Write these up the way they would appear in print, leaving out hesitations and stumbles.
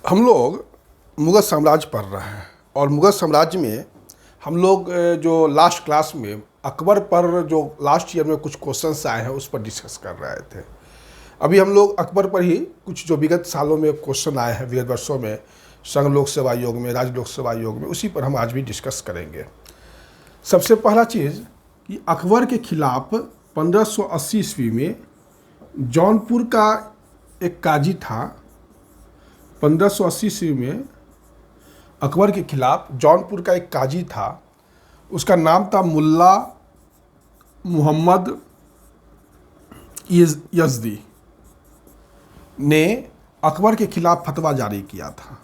हम लोग मुग़ल साम्राज्य पढ़ रहे हैं और मुग़ल साम्राज्य में हम लोग जो लास्ट क्लास में अकबर पर जो लास्ट ईयर में कुछ क्वेश्चंस आए हैं उस पर डिस्कस कर रहे थे। अभी हम लोग अकबर पर ही कुछ जो विगत सालों में क्वेश्चन आए हैं, विगत वर्षों में संघ लोक सेवा आयोग में, राज्य लोक सेवा आयोग में, उसी पर हम आज भी डिस्कस करेंगे। सबसे पहला चीज़ कि अकबर के खिलाफ 1580 ईस्वी में जौनपुर का एक काजी था। 1580 ईस्वी में अकबर के खिलाफ जौनपुर का एक काजी था, उसका नाम था मुल्ला मोहम्मद यज़दी ने अकबर के खिलाफ फतवा जारी किया था।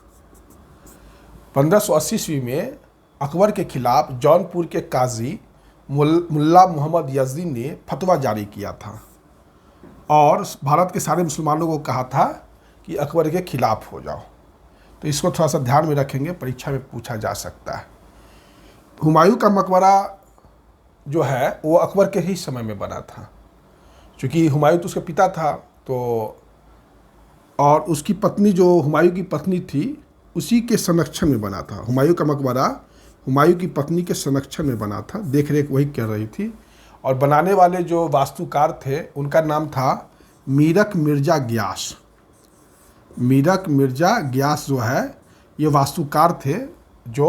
1580 ईस्वी में अकबर के खिलाफ जौनपुर के काजी मुल्ला मोहम्मद यज़दी ने फतवा जारी किया था और भारत के सारे मुसलमानों को कहा था कि अकबर के खिलाफ हो जाओ। तो इसको थोड़ा सा ध्यान में रखेंगे, परीक्षा में पूछा जा सकता है। हुमायूं का मकबरा जो है वो अकबर के ही समय में बना था, क्योंकि हुमायूं तो उसका पिता था, तो और उसकी पत्नी जो हुमायूं की पत्नी थी उसी के संरक्षण में बना था। हुमायूं का मकबरा हुमायूं की पत्नी के संरक्षण में बना था, देख रेख वही कर रही थी। और बनाने वाले जो वास्तुकार थे उनका नाम था मीरक मिर्जा गियास। मीरक मिर्जा गियास जो है ये वास्तुकार थे, जो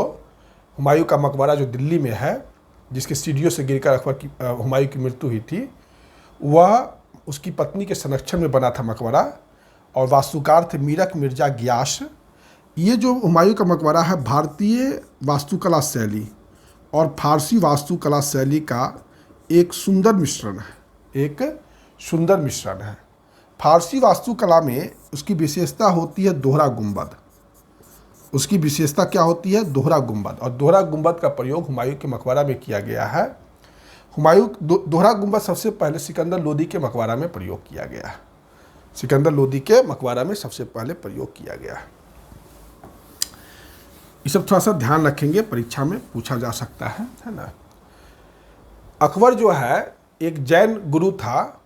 हुमायूं का मकबरा जो दिल्ली में है, जिसके सीढ़ियों से गिरकर अकबर की हुमायूं की मृत्यु हुई थी, वह उसकी पत्नी के संरक्षण में बना था मकबरा और वास्तुकार थे मीरक मिर्जा गियास। ये जो हुमायूं का मकबरा है भारतीय वास्तुकला शैली और फारसी वास्तुकला शैली का एक सुंदर मिश्रण है, एक सुंदर मिश्रण है। फारसी वास्तुकला में उसकी विशेषता होती है दोहरा गुंबद। उसकी विशेषता क्या होती है? दोहरा गुंबद। और दोहरा गुंबद का प्रयोग हुमायूं के मकबरा में किया गया है। हुमायूं दोहरा गुंबद सबसे पहले सिकंदर लोदी के मकबरा में प्रयोग किया गया है। सिकंदर लोदी के मकबरा में सबसे पहले प्रयोग किया गया है। ये सब थोड़ा सा ध्यान रखेंगे, परीक्षा में पूछा जा सकता है ना। अकबर जो है एक जैन गुरु था,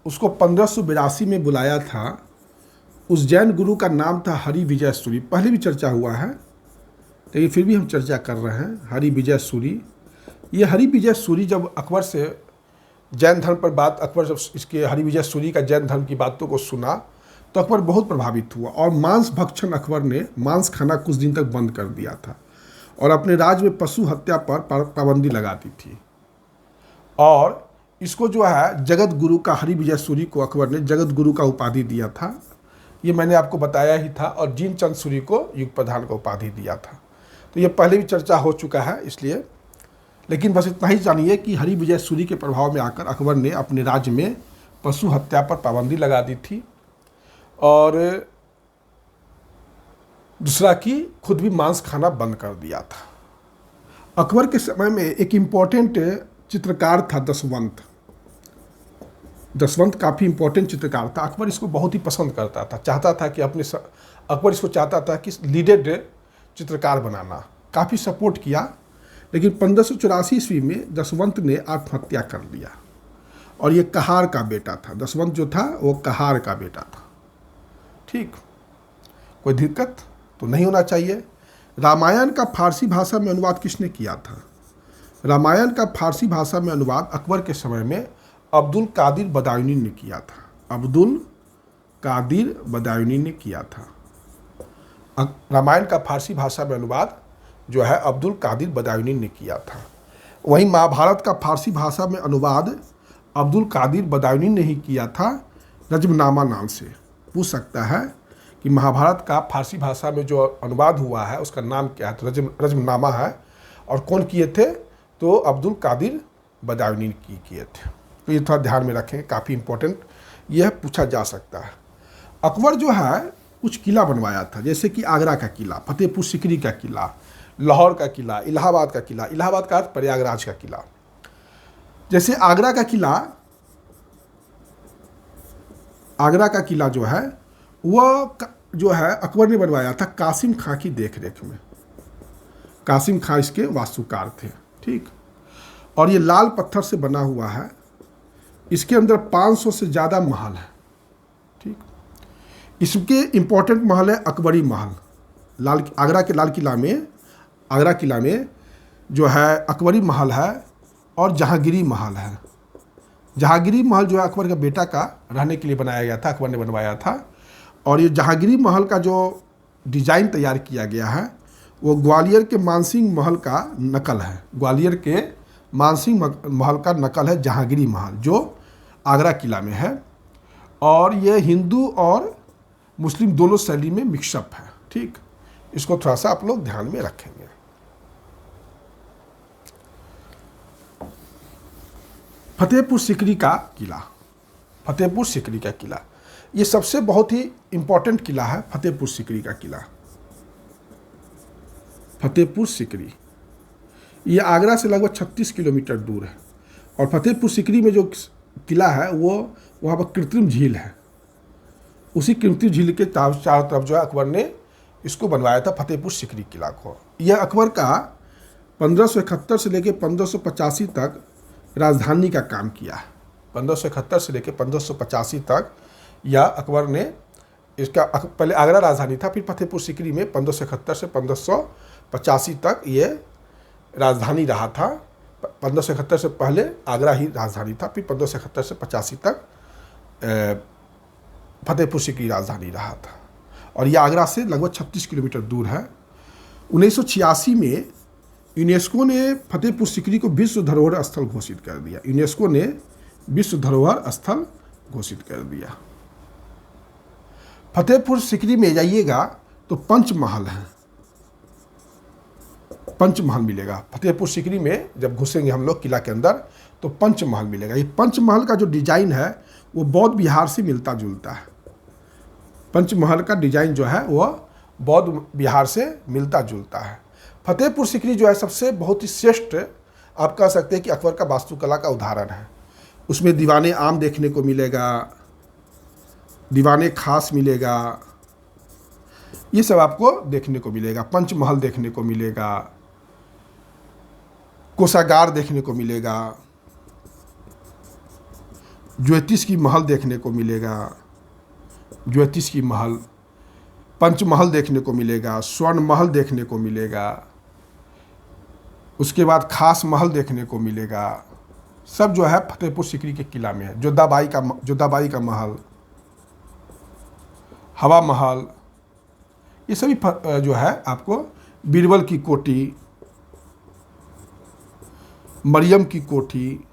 उसको 1582 में बुलाया था। उस जैन गुरु का नाम था हरि विजय सूरी। पहले भी चर्चा हुआ है, लेकिन फिर भी हम चर्चा कर रहे हैं। हरि विजय सूरी, ये हरि विजय सूरी जब अकबर से जैन धर्म पर बात, अकबर जब इसके हरि विजय सूरी का जैन धर्म की बातों को सुना तो अकबर बहुत प्रभावित हुआ और मांस भक्षण अकबर ने मांस खाना कुछ दिन तक बंद कर दिया था और अपने राज्य में पशु हत्या पर पाबंदी लगा दी थी। और इसको जो है जगत गुरु का, हरि विजय सूरी को अकबर ने जगत गुरु का उपाधि दिया था, ये मैंने आपको बताया ही था। और जीन चंद सूरी को युग प्रधान का उपाधि दिया था। तो ये पहले भी चर्चा हो चुका है इसलिए, लेकिन बस इतना ही जानिए कि हरि विजय सूरी के प्रभाव में आकर अकबर ने अपने राज्य में पशु हत्या पर पाबंदी लगा दी थी और दूसरा कि खुद भी मांस खाना बंद कर दिया था। अकबर के समय में एक इम्पोर्टेंट चित्रकार था दशवंत। दशवंत काफ़ी इम्पोर्टेंट चित्रकार था। अकबर इसको बहुत ही पसंद करता था, चाहता था कि अकबर इसको चाहता था कि लीडेड चित्रकार बनाना, काफ़ी सपोर्ट किया। लेकिन 1584 ईस्वी में दशवंत ने आत्महत्या कर लिया और ये कहार का बेटा था। दशवंत जो था वो कहार का बेटा था। ठीक, कोई दिक्कत तो नहीं होना चाहिए। रामायण का फारसी भाषा में अनुवाद किसने किया था? रामायण का फारसी भाषा में अनुवाद अकबर के समय में अब्दुल कादिर बदायूनी ने किया था। अब्दुल कादिर बदायूनी ने किया था। रामायण का फारसी भाषा में अनुवाद जो है अब्दुल कादिर बदायूनी ने किया था। वहीं महाभारत का फारसी भाषा में अनुवाद अब्दुल कादिर बदायूनी ने ही किया था, रजमनामा नाम से। पूछ सकता है कि महाभारत का फारसी भाषा में जो अनुवाद हुआ है उसका नाम क्या है? तो रजमनामा है। और कौन किए थे? तो अब्दुल कादिर बदायूनी किए थे। तो ये थोड़ा ध्यान में रखें, काफ़ी इंपॉर्टेंट यह पूछा जा सकता है। अकबर जो है कुछ किला बनवाया था, जैसे कि आगरा का किला, फतेहपुर सिकरी का किला, लाहौर का किला, इलाहाबाद का किला, इलाहाबाद का अर्थ प्रयागराज का किला। जैसे आगरा का किला जो है वह जो है अकबर ने बनवाया था कासिम खां की देखरेख में। कासिम खां इसके वास्तुकार थे। ठीक, और ये लाल पत्थर से बना हुआ है। इसके अंदर 500 से ज़्यादा महल है। ठीक, इसके इम्पोर्टेंट महल है अकबरी महल। आगरा के लाल किला में, आगरा किला में जो है अकबरी महल है और जहांगीरी महल है। जहांगीरी महल जो है अकबर का बेटा का रहने के लिए बनाया गया था, अकबर ने बनवाया था। और ये जहांगीरी महल का जो डिज़ाइन तैयार किया गया है वो ग्वालियर के मानसिंह महल का नकल है। ग्वालियर के मानसिंह महल का नकल है जहांगीरी महल, जो आगरा किला में है। और ये हिंदू और मुस्लिम दोनों शैली में मिक्सअप है। ठीक, इसको थोड़ा सा आप लोग ध्यान में रखेंगे। फतेहपुर सीकरी का किला, फतेहपुर सीकरी का किला ये सबसे बहुत ही इंपॉर्टेंट किला है। फतेहपुर सीकरी का किला, फतेहपुर सीकरी ये आगरा से लगभग 36 किलोमीटर दूर है। और फतेहपुर सीकरी में जो किला है वो वहाँ पर कृत्रिम झील है। उसी कृत्रिम झील के चारों तरफ जो है अकबर ने इसको बनवाया था, फतेहपुर सीकरी किला को। यह अकबर का 1571 से लेकर 1585 तक राजधानी का काम किया है। 1571 से लेकर 1585 तक यह अकबर ने इसका पहले आगरा राजधानी था, फिर फतेहपुर सीकरी में 1571 से 1585 तक ये राजधानी रहा था। 1571 से पहले आगरा ही राजधानी था, फिर 1571 से 85 तक फतेहपुर सीकरी राजधानी रहा था। और यह आगरा से लगभग 36 किलोमीटर दूर है। 1986 में यूनेस्को ने फतेहपुर सीकरी को विश्व धरोहर स्थल घोषित कर दिया। यूनेस्को ने विश्व धरोहर स्थल घोषित कर दिया। फतेहपुर सीकरी में जाइएगा तो पंचमहल है, पंचमहल मिलेगा। फतेहपुर सीकरी में जब घुसेंगे हम लोग किला के अंदर तो पंचमहल मिलेगा। ये पंचमहल का जो डिजाइन है वो बौद्ध विहार से मिलता जुलता है। पंचमहल का डिजाइन जो है वह बौद्ध विहार से मिलता जुलता है। फतेहपुर सीकरी जो है सबसे बहुत ही श्रेष्ठ, आप कह सकते हैं कि अकबर का वास्तुकला का उदाहरण है। उसमें दीवाने आम देखने को मिलेगा, दीवाने खास मिलेगा, ये सब आपको देखने को मिलेगा। पंचमहल देखने को मिलेगा, कोषागार देखने को मिलेगा, ज्योतिष की महल देखने को मिलेगा, ज्योतिष की महल, पंचमहल देखने को मिलेगा, स्वर्ण महल देखने को मिलेगा, उसके बाद खास महल देखने को मिलेगा। सब जो है फतेहपुर सीकरी के किला में है। जोधाबाई का महल, हवा महल, ये सभी जो है आपको, बीरबल की कोठी, मरियम की कोठी,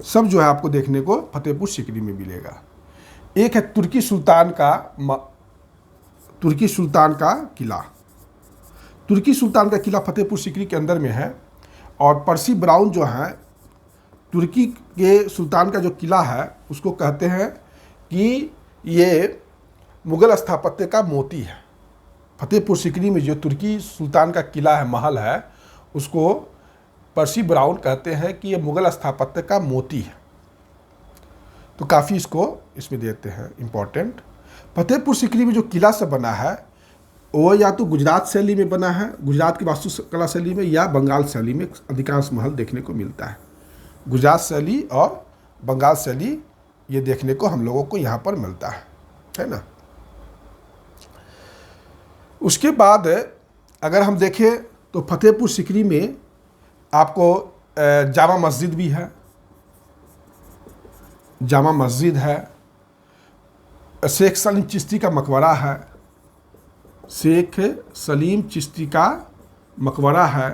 सब जो है आपको देखने को फतेहपुर सीकरी में मिलेगा। एक है तुर्की सुल्तान का किला। तुर्की सुल्तान का किला फतेहपुर सीकरी के अंदर में है। और पर्सी ब्राउन जो है तुर्की के सुल्तान का जो किला है उसको कहते हैं कि ये मुग़ल स्थापत्य का मोती है। फतेहपुर सीकरी में जो तुर्की सुल्तान का किला है, महल है, उसको पर्सी ब्राउन कहते हैं कि ये मुग़ल स्थापत्य का मोती है। तो काफ़ी इसको इसमें देते हैं इम्पोर्टेंट। फतेहपुर सीकरी में जो किला सब बना है वो या तो गुजरात शैली में बना है, गुजरात की वास्तुकला शैली में, या बंगाल शैली में अधिकांश महल देखने को मिलता है। गुजरात शैली और बंगाल शैली ये देखने को हम लोगों को यहाँ पर मिलता है ना। उसके बाद अगर हम देखें तो फतेहपुर सीकरी में आपको जामा मस्जिद भी है, जामा मस्जिद है, शेख सलीम चिश्ती का मकबरा है, शेख सलीम चिश्ती का मकबरा है,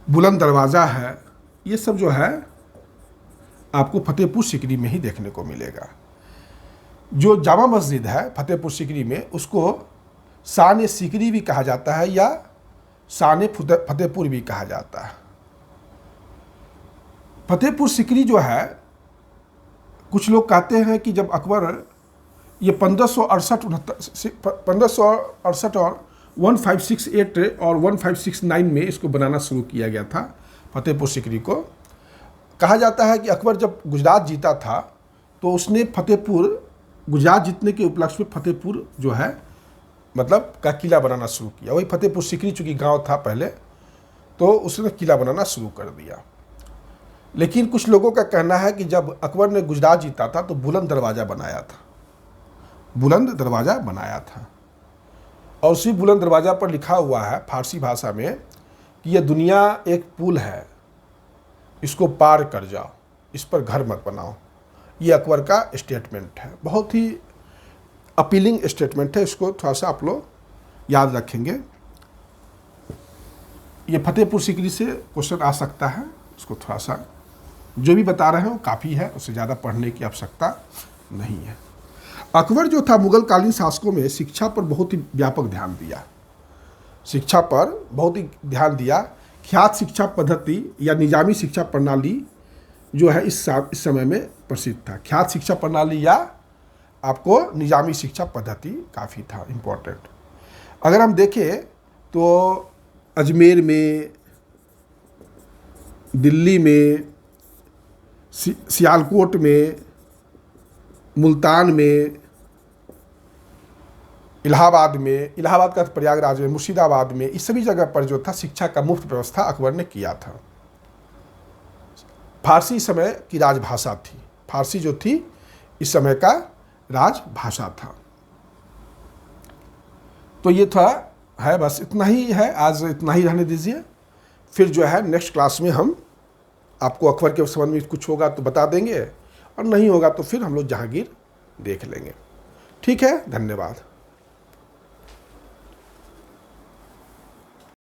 बुलंद दरवाज़ा है। ये सब जो है आपको फतेहपुर सीकरी में ही देखने को मिलेगा। जो जामा मस्जिद है फतेहपुर सीकरी में उसको शान सीकरी भी कहा जाता है या शान फतेहपुर भी कहा जाता है। फतेहपुर सीकरी जो है, कुछ लोग कहते हैं कि जब अकबर ये 1568 और 1568 और 1569 में इसको बनाना शुरू किया गया था फतेहपुर सीकरी को। कहा जाता है कि अकबर जब गुजरात जीता था तो उसने फतेहपुर, गुजरात जीतने के उपलक्ष्य में फतेहपुर जो है मतलब का किला बनाना शुरू किया। वही फतेहपुर सीकरी चूँकि गांव था पहले, तो उसने किला बनाना शुरू कर दिया। लेकिन कुछ लोगों का कहना है कि जब अकबर ने गुजरात जीता था तो बुलंद दरवाज़ा बनाया था, बुलंद दरवाज़ा बनाया था। और उसी बुलंद दरवाज़ा पर लिखा हुआ है फारसी भाषा में कि यह दुनिया एक पुल है, इसको पार कर जाओ, इस पर घर मत बनाओ। ये अकबर का स्टेटमेंट है, बहुत ही अपीलिंग स्टेटमेंट है, इसको थोड़ा सा आप लोग याद रखेंगे। ये फतेहपुर सीकरी से क्वेश्चन आ सकता है, उसको थोड़ा सा जो भी बता रहे हैं वो काफ़ी है, उससे ज़्यादा पढ़ने की आवश्यकता नहीं है। अकबर जो था मुगल कालीन शासकों में शिक्षा पर बहुत ही व्यापक ध्यान दिया, शिक्षा पर बहुत ही ध्यान दिया। ख्यात शिक्षा पद्धति या निजामी शिक्षा प्रणाली जो है इस समय में प्रसिद्ध था। ख्यात शिक्षा प्रणाली या आपको निजामी शिक्षा पद्धति काफ़ी था इम्पोर्टेंट। अगर हम देखें तो अजमेर में, दिल्ली में, सियालकोट में, मुल्तान में, इलाहाबाद में, इलाहाबाद का प्रयागराज में, मुर्शिदाबाद में, इस सभी जगह पर जो था शिक्षा का मुफ्त व्यवस्था अकबर ने किया था। फारसी समय की राजभाषा थी, फारसी जो थी इस समय का राजभाषा था। तो ये था है, बस इतना ही है, आज इतना ही रहने दीजिए। फिर जो है नेक्स्ट क्लास में हम आपको अकबर के संबंध में कुछ होगा तो बता देंगे, और नहीं होगा तो फिर हम लोग जहांगीर देख लेंगे। ठीक है, धन्यवाद।